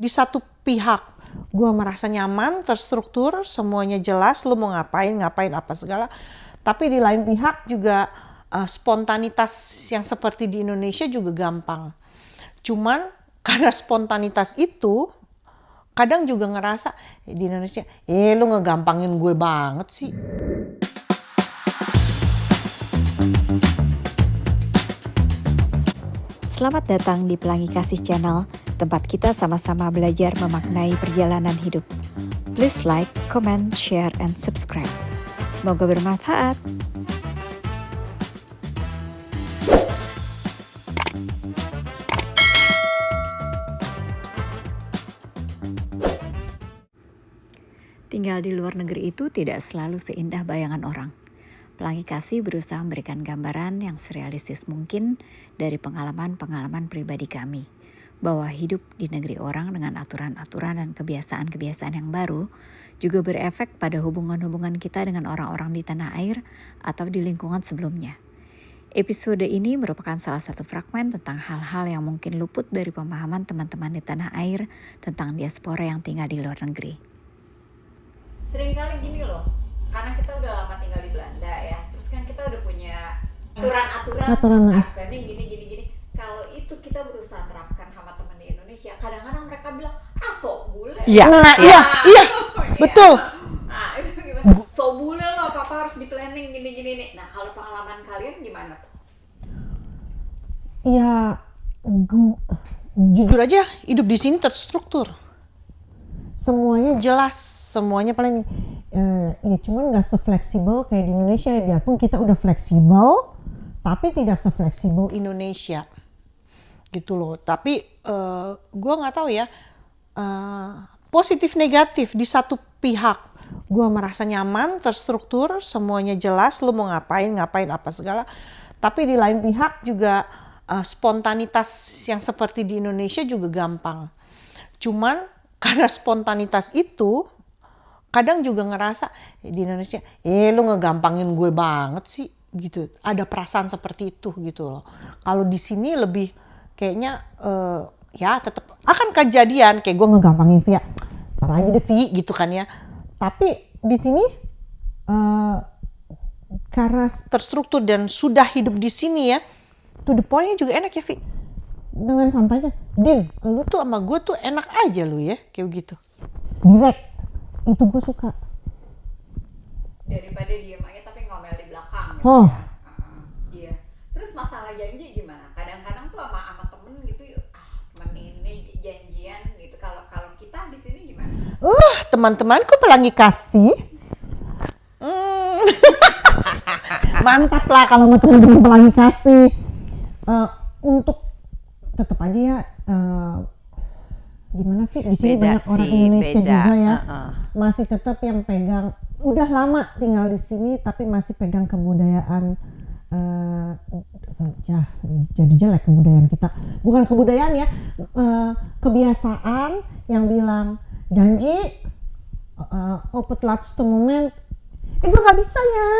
Di satu pihak gue merasa nyaman, terstruktur, semuanya jelas, lu mau ngapain apa segala. Tapi di lain pihak juga spontanitas yang seperti di Indonesia juga gampang. Cuman karena spontanitas itu kadang juga ngerasa di Indonesia, lu ngegampangin gue banget sih. Selamat datang di Pelangi Kasih Channel, tempat kita sama-sama belajar memaknai perjalanan hidup. Please like, comment, share, and subscribe. Semoga bermanfaat. Tinggal di luar negeri itu tidak selalu seindah bayangan orang. Pelangi Kasih berusaha memberikan gambaran yang serealistis mungkin dari pengalaman-pengalaman pribadi kami, bahwa hidup di negeri orang dengan aturan-aturan dan kebiasaan-kebiasaan yang baru juga berefek pada hubungan-hubungan kita dengan orang-orang di tanah air atau di lingkungan sebelumnya. Episode ini merupakan salah satu fragmen tentang hal-hal yang mungkin luput dari pemahaman teman-teman di tanah air tentang diaspora yang tinggal di luar negeri. Seringkali gini loh, karena kita udah lama tinggal di Belanda ya, terus kan kita udah punya aturan-aturan spending gini. Kalau itu kita berusaha terapkan sama teman di Indonesia, kadang-kadang mereka bilang, sok bule. Iya, betul. Nah, itu gimana? Sok bule loh, apa-apa harus di planning gini nih. Nah, kalau pengalaman kalian gimana tuh? Ya, jujur aja, hidup di sini terstruktur. Semuanya jelas, semuanya paling ya cuman nggak se-fleksibel kayak di Indonesia. Biarpun kita udah fleksibel, tapi tidak se-fleksibel Indonesia gitu loh. Tapi gue nggak tahu ya, positif negatif di satu pihak. Gue merasa nyaman, terstruktur, semuanya jelas, lu mau ngapain apa segala. Tapi di lain pihak juga spontanitas yang seperti di Indonesia juga gampang. Cuman karena spontanitas itu kadang juga ngerasa di Indonesia, lu ngegampangin gue banget sih gitu. Ada perasaan seperti itu gitu loh. Kalau di sini lebih kayaknya ya tetap akan kejadian kayak gue ngegampangin Via, ntar aja deh Vi gitu kan ya. Tapi di sini karena terstruktur dan sudah hidup di sini ya, to the point-nya juga enak ya Vi. Dengan santainya, Din, lu tuh sama gue tuh enak aja lu ya, kayak gitu. Direct, itu gue suka. Daripada diem aja tapi ngomel di belakang. Oh. Iya. Terus masalah janji gimana? Kadang-kadang tuh sama temen gitu, temen ini janjian gitu. Kalau kita di sini gimana? Teman-temanku Pelangi Kasih. Mantap lah kalau mau teman-teman Pelangi Kasih. Untuk tetap aja ya, gimana sih di sini banyak orang Indonesia juga ya, masih tetap yang pegang, udah lama tinggal di sini tapi masih pegang kebudayaan, jadi jelek kebudayaan kita, bukan kebudayaan ya, kebiasaan yang bilang janji, op het laatste moment, gue nggak bisa ya,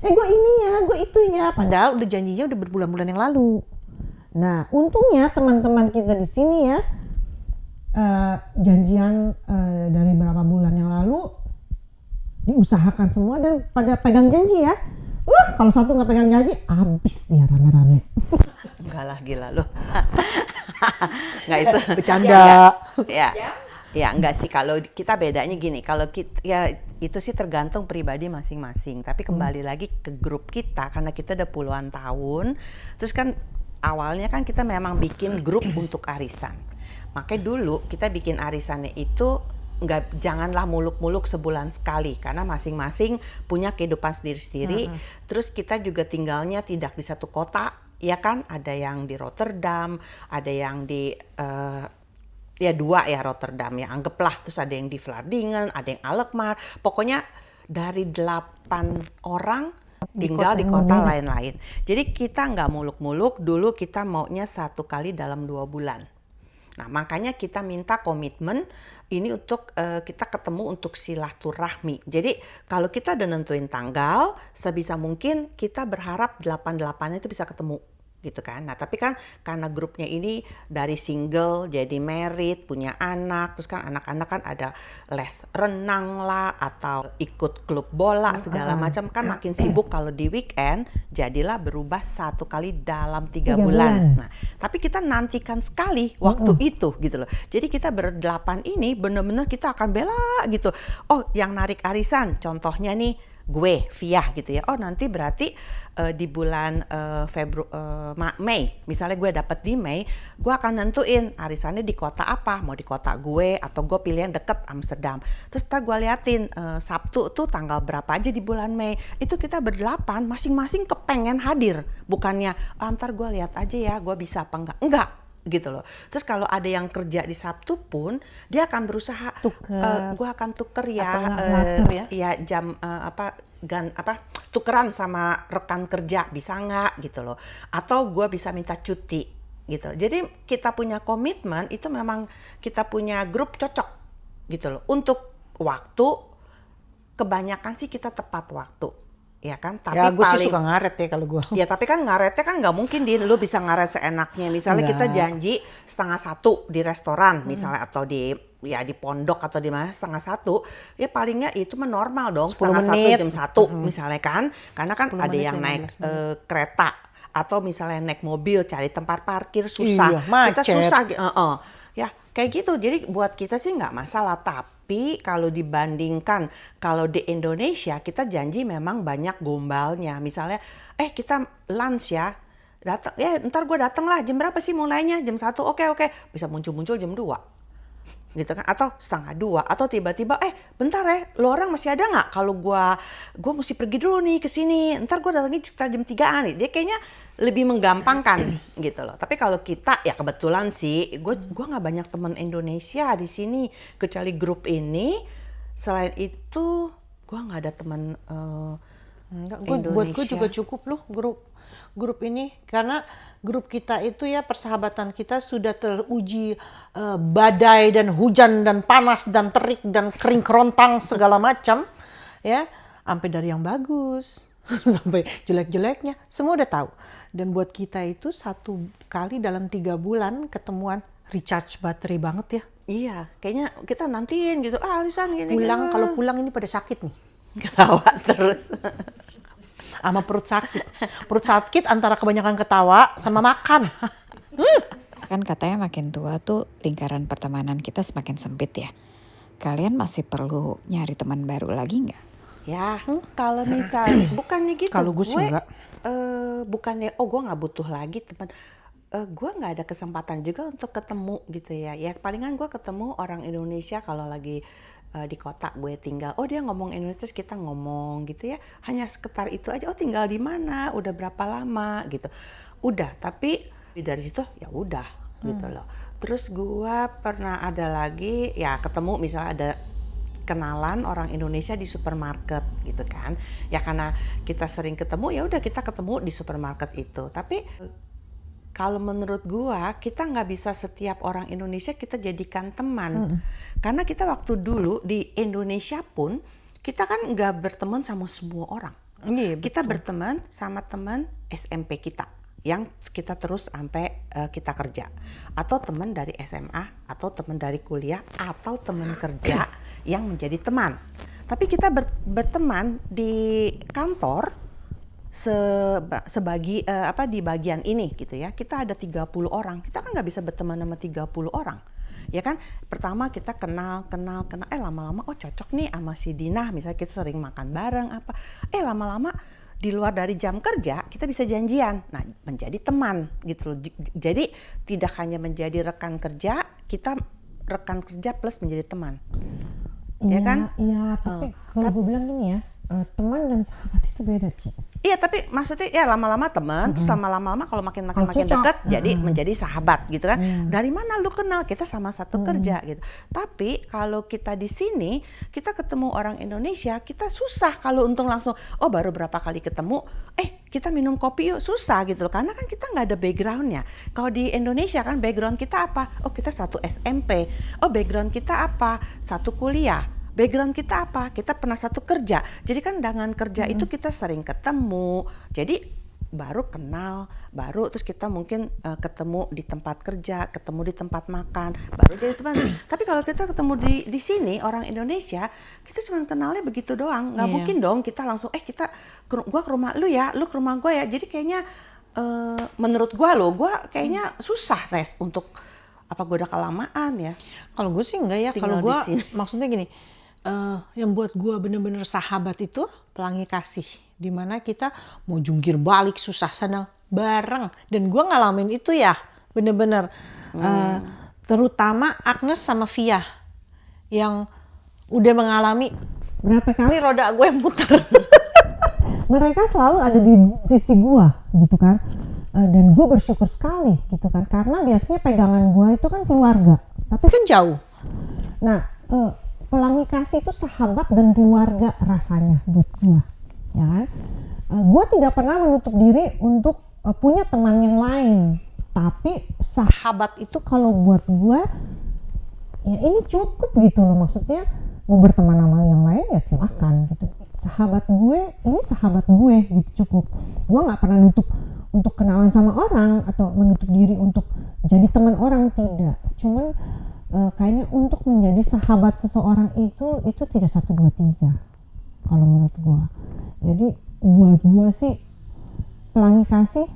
gue ini ya, gue itu ya, padahal udah janjinya udah berbulan-bulan yang lalu. Nah, untungnya teman-teman kita di sini ya, janjian dari berapa bulan yang lalu diusahakan semua dan pada pegang janji ya. Kalau satu nggak pegang janji, habis dia rame-rame. Enggak lah, gila loh. Nggak itu Bercanda. Ya enggak sih, kalau kita bedanya gini, kalau kita ya itu sih tergantung pribadi masing-masing. Tapi kembali lagi ke grup kita, karena kita udah puluhan tahun, terus kan awalnya kan kita memang bikin grup untuk arisan. Makanya dulu kita bikin arisannya itu janganlah muluk-muluk sebulan sekali, karena masing-masing punya kehidupan sendiri-sendiri. Terus kita juga tinggalnya tidak di satu kota, ya kan? Ada yang di Rotterdam, ada yang di ya dua ya Rotterdam ya anggaplah, terus ada yang di Vlaardingen, ada yang Alkmaar. Pokoknya dari 8 orang tinggal di kota lain-lain. Jadi kita nggak muluk-muluk, dulu kita maunya 1 kali dalam 2 bulan. Nah makanya kita minta komitmen ini untuk kita ketemu untuk silaturahmi. Jadi kalau kita udah nentuin tanggal, sebisa mungkin kita berharap 8-8-nya itu bisa ketemu. gitu kan. Nah tapi kan karena grupnya ini dari single jadi married, punya anak, terus kan anak-anak kan ada les renang lah atau ikut klub bola segala macam kan makin sibuk kalau di weekend, jadilah berubah 1 kali dalam 3 bulan. Nah tapi kita nantikan sekali waktu itu gitu loh. Jadi kita berdelapan ini bener-bener kita akan bela gitu. Oh yang narik arisan contohnya nih gue Via gitu ya. Oh nanti berarti di bulan Mei, misalnya gue dapet di Mei, gue akan nentuin arisannya di kota apa, mau di kota gue atau gue pilih yang deket Amsterdam. Terus ntar gue liatin Sabtu tuh tanggal berapa aja di bulan Mei. Itu kita berdelapan masing-masing kepengen hadir, bukannya ntar gue lihat aja ya gue bisa apa enggak gitu loh. Terus kalau ada yang kerja di Sabtu pun dia akan berusaha gue akan tuker ya, ya jam tukeran sama rekan kerja bisa nggak gitu loh, atau gue bisa minta cuti gitu. Jadi kita punya komitmen itu memang kita punya grup cocok gitu loh. Untuk waktu kebanyakan sih kita tepat waktu. Ya kan, tapi ya gue sih suka ngaret ya kalau gue. Ya tapi kan ngaretnya kan nggak mungkin lu bisa ngaret seenaknya. Misalnya kita janji 12:30 di restoran misalnya atau di pondok atau di mana 12:30, ya palingnya itu normal dong 10 1:30 menit. jam 1 misalnya kan, karena kan ada yang naik kereta atau misalnya naik mobil cari tempat parkir susah, macet. kita susah, ya kayak gitu. Jadi buat kita sih nggak masalah, tapi kalau dibandingkan kalau di Indonesia kita janji memang banyak gombalnya. Misalnya kita lunch ya, datang ya ntar gue datang lah jam berapa sih mulainya, jam 1, oke bisa muncul jam 2 gitu kan, atau 1:30, atau tiba-tiba bentar ya lo orang masih ada nggak, kalau gue mesti pergi dulu nih ke sini, ntar gue datangnya sekitar jam 3-an nih. Dia kayaknya lebih menggampangkan gitu loh. Tapi kalau kita ya kebetulan sih gue nggak banyak teman Indonesia di sini kecuali grup ini. Selain itu gue nggak ada teman Buat gue juga cukup loh grup ini, karena grup kita itu ya persahabatan kita sudah teruji badai dan hujan dan panas dan terik dan kering kerontang segala macam ya, sampai dari yang bagus sampai jelek-jeleknya semua udah tahu. Dan buat kita itu 1 kali dalam 3 bulan ketemuan recharge baterai banget ya. Iya, kayaknya kita nantiin gitu, arisan gini. Pulang, kalau pulang ini pada sakit nih. Ketawa terus. Sama perut sakit antara kebanyakan ketawa sama makan. Kan katanya makin tua tuh lingkaran pertemanan kita semakin sempit ya. Kalian masih perlu nyari teman baru lagi nggak? Ya, kalau misalnya bukannya gitu. Kalau gue sih enggak. Bukannya gue nggak butuh lagi teman. Gue nggak ada kesempatan juga untuk ketemu gitu ya. Ya palingan gue ketemu orang Indonesia kalau lagi di kota gue tinggal. Oh dia ngomong Indonesia, terus kita ngomong gitu ya. Hanya sekitar itu aja. Oh tinggal di mana? Udah berapa lama gitu. Udah. Tapi dari situ ya udah gitu loh. Terus gue pernah ada lagi ya ketemu misalnya ada kenalan orang Indonesia di supermarket gitu kan. Ya karena kita sering ketemu ya udah kita ketemu di supermarket itu. Tapi kalau menurut gua, kita nggak bisa setiap orang Indonesia kita jadikan teman. Karena kita waktu dulu di Indonesia pun, kita kan nggak berteman sama semua orang. Kita berteman sama teman SMP kita, yang kita terus sampai kita kerja. Atau teman dari SMA, atau teman dari kuliah, atau teman kerja yang menjadi teman. Tapi kita berteman di kantor, di bagian ini gitu ya, kita ada 30 orang, kita kan nggak bisa berteman sama 30 orang ya kan. Pertama kita kenal lama-lama oh cocok nih sama si Dina, misalnya kita sering makan bareng apa, lama-lama di luar dari jam kerja kita bisa janjian, nah menjadi teman gitu loh. Jadi tidak hanya menjadi rekan kerja, kita rekan kerja plus menjadi teman. Ya kan? Iya, tapi kalau gue bilang gini ya, teman dan sahabat itu beda, Ci. Iya, tapi maksudnya ya lama-lama teman, terus lama-lama kalau makin dekat jadi menjadi sahabat gitu kan. Dari mana lu kenal? Kita sama satu kerja gitu. Tapi kalau kita di sini, kita ketemu orang Indonesia, kita susah kalau untung langsung, oh baru berapa kali ketemu, kita minum kopi yuk, susah gitu loh. Karena kan kita nggak ada backgroundnya. Kalau di Indonesia kan background kita apa? Oh kita satu SMP. Oh background kita apa? Satu kuliah. Background kita apa? Kita pernah satu kerja. Jadi kan dengan kerja itu kita sering ketemu. Jadi baru kenal, baru terus kita mungkin ketemu di tempat kerja, ketemu di tempat makan, baru jadi teman. Tapi kalau kita ketemu di sini orang Indonesia, kita cuma kenalnya begitu doang. Nggak Iya. mungkin dong kita langsung gua ke rumah lu ya, lu ke rumah gua ya. Jadi kayaknya menurut gua kayaknya susah Res untuk gua udah kelamaan ya. Kalau gue sih enggak ya. Tinggal Kalau gue di sini. maksudnya gini, yang buat gue bener-bener sahabat itu pelangi kasih, dimana kita mau jungkir balik susah senang bareng, dan gue ngalamin itu ya bener-bener. Terutama Agnes sama Via yang udah mengalami berapa kali roda gue muter. Mereka selalu ada di sisi gua gitu kan. Dan gue bersyukur sekali gitu kan, karena biasanya pegangan gue itu kan keluarga, tapi Kan jauh. nah pelangi kasih itu sahabat dan keluarga rasanya buat gue, ya kan. Gue tidak pernah menutup diri untuk punya teman yang lain, tapi sahabat itu kalau buat gue ya ini cukup gitu loh. Maksudnya mau berteman sama yang lain ya silahkan gitu. Sahabat gue ini sahabat gue gitu, cukup. Gue nggak pernah nutup untuk kenalan sama orang atau menutup diri untuk jadi teman orang, tidak. Cuman kayaknya untuk menjadi sahabat seseorang itu tidak 1, 2, 3 kalau menurut gue. Jadi buat gue sih pelangi kasih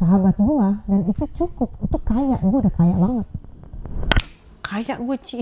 sahabat gue, dan itu cukup, itu kaya, gue udah kaya banget. Kayak gue Ci.